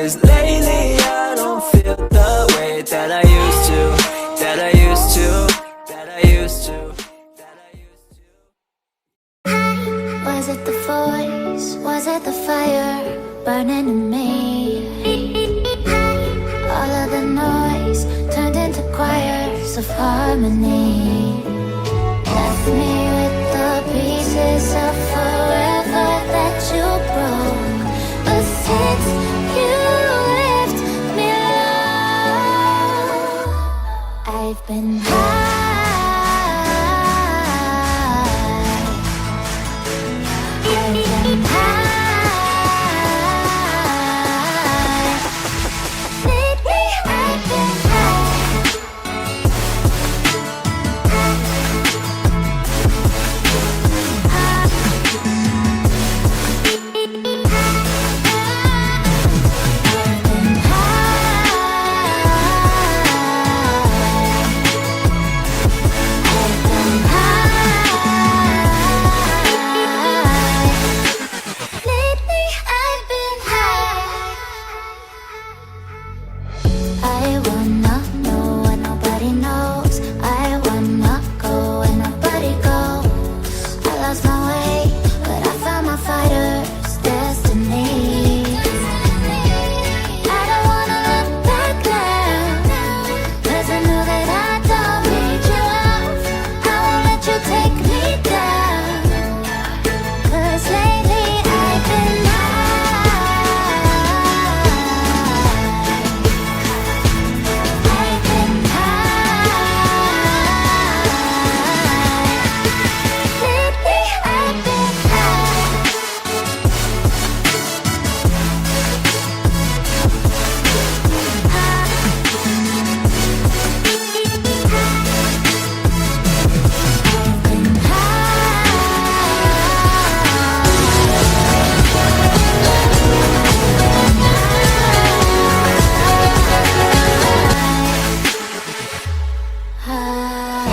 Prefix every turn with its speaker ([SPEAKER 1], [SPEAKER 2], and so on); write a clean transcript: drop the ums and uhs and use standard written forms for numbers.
[SPEAKER 1] 'cause lately I don't feel the way that I used to, that I used to, that I used to, that I used to.
[SPEAKER 2] Was it the voice? Was it the fire burning in me? All of the noise turned into choirs of harmony. Left me with the pieces of forever that you broke. But since you left me alone, I've been